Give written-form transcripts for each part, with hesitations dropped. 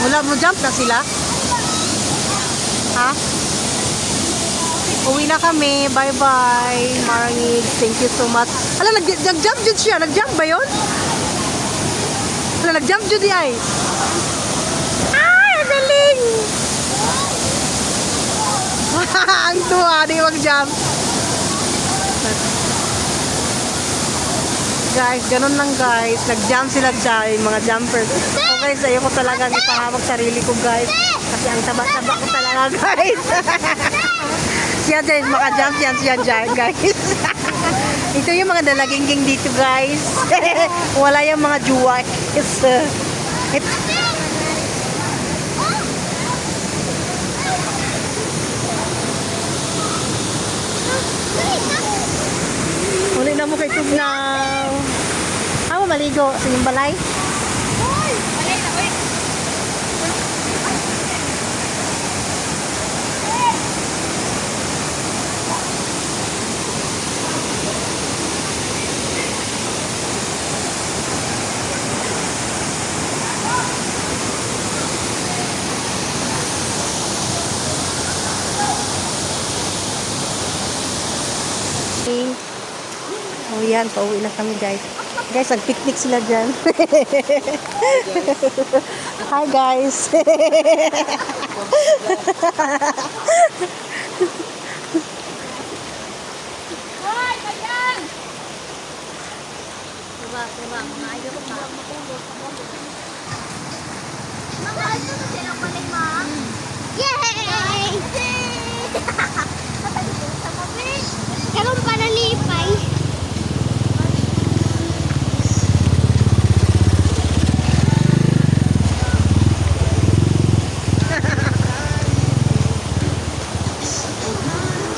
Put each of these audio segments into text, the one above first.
Wala mo jump na sila? Ha? Uwi na kami. Bye-bye. Maraming thank you so much. Ala, nag-jump jud siya. Nag-jump ba yun? Ala, nag-jump jud di ay. Ay, ang galing! Ang tuwa, di mag-jump. Guys, ganun lang guys. Nag-jump sila dyan, mga jumpers. Okay, sa'yo ko talagang ipahamag sarili ko guys. Kasi ang taba-taba ko talaga guys. Siya guys, maka-jump yan siya dyan guys. Ito yung mga dalaging dito guys. Wala yung mga juwa. Uli na mo kay Tugnaw. Ako maligo sa yung balay. Oh yan, pauwi na kami guys. Guys, nag-picnic sila dyan. Hi guys. Hoy, kayang! Diba, mga ayaw ko na makulot. Mga ayaw na silang balik, ma. Yay! Karoon pa nalipay.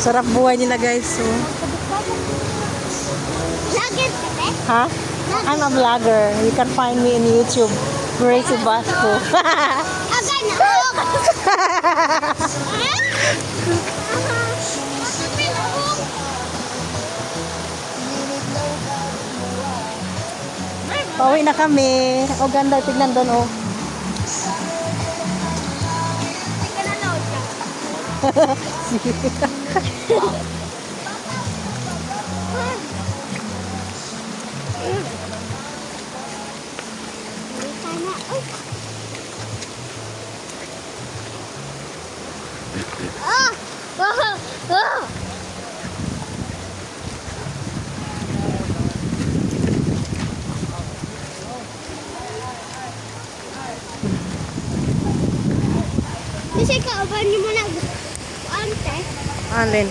Sarap buhay nila guys. So. Vlogger ka ba? Ha? I'm a vlogger. You can find me in YouTube. Gracie Basco. Agay na ako! Pauwi na kami. O ganda, tignan doon oh. Kasi kauban niyo mo ante. Alin?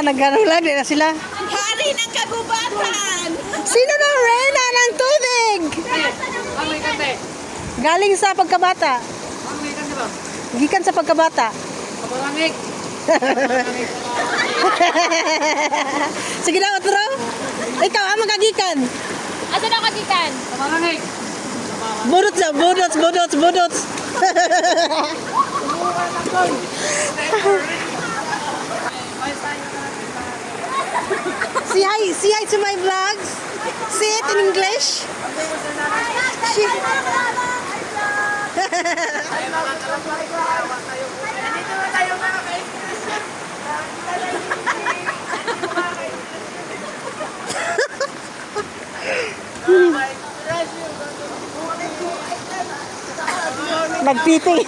Nagano lang din na sila. Hari ng kagubatan! Sino na reyna ng tubig? Galing sa pagkabata. Gikan sa pagkabata. Kabarangig. Sige na, otro. Ikaw, magagikan. Asa na kagikan? Kabarangig. Budots na, budots. Say hi to my vlogs. Say it in English.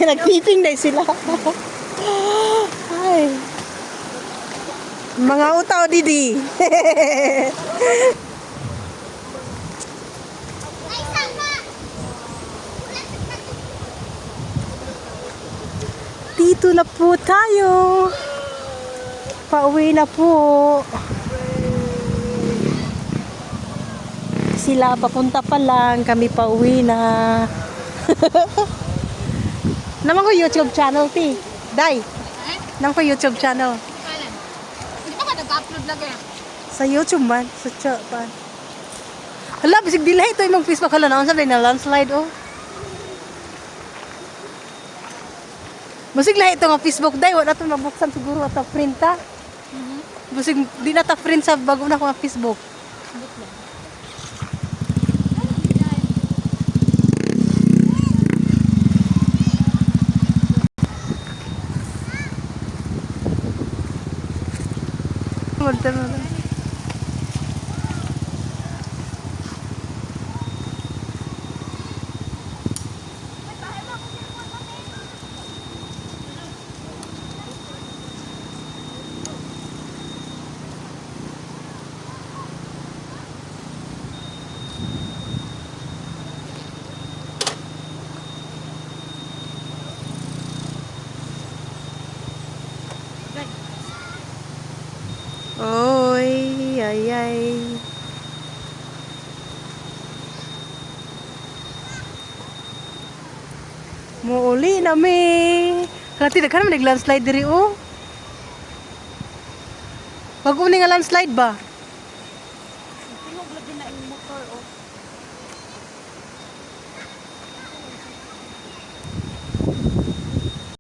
Nagpiping na sila. Ay. Mga utaw didi. Dito na po tayo. Pauwi na po. Sila papunta pa lang, kami pauwi na. Naman ko YouTube channel, ti. Day. Naman ko YouTube channel. Hindi pa ka nag-upload lang yan. Sa YouTube man. Sa chat. Hala, bisig dila ito yung Facebook. Hala, naman sabi na landslide, oh. Bisig lahi ito nga Facebook, day. Wala ito mabuksan siguro at print, ha. Bisig, di na ta print sa bago na ko nga Facebook. Magtan mo na. Oy, ay, ay. Muuli na mi. Kalati, daghan man nag-landslide diri oh. Wag mo nga landslide ba? Tingog lagi na yung motor, oh.